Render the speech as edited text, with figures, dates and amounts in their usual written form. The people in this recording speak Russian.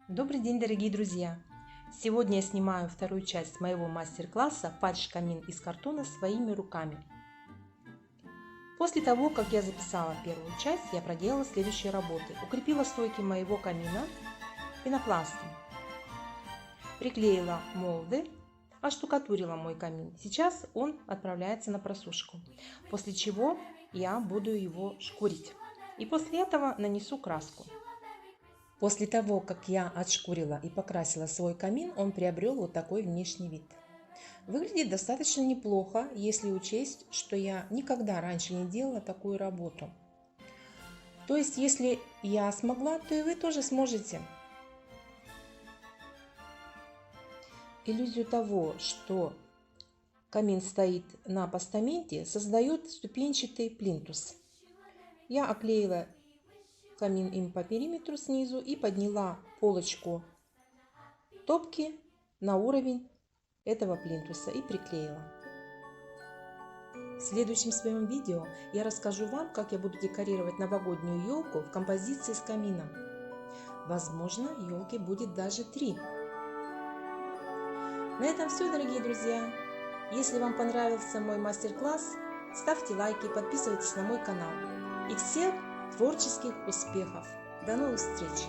Добрый день, дорогие друзья! Сегодня я снимаю вторую часть моего мастер-класса «Фальш-камин из картона своими руками». После того, как я записала первую часть, я проделала следующие работы. Укрепила стойки моего камина пенопластом, приклеила молды, оштукатурила мой камин. Сейчас он отправляется на просушку, после чего я буду его шкурить. И после этого нанесу краску. После того, как я отшкурила и покрасила свой камин, он приобрел вот такой внешний вид. Выглядит достаточно неплохо, если учесть, что я никогда раньше не делала такую работу. То есть, если я смогла, то и вы тоже сможете. Иллюзию того, что камин стоит на постаменте, создает ступенчатый плинтус. Я оклеила камин им по периметру снизу и подняла полочку топки на уровень этого плинтуса и приклеила. В следующем своем видео я расскажу вам, как я буду декорировать новогоднюю елку в композиции с камином. Возможно, елки будет даже 3. На этом все, дорогие друзья. Если вам понравился мой мастер-класс, ставьте лайки, подписывайтесь на мой канал. И всех творческих успехов! До новых встреч!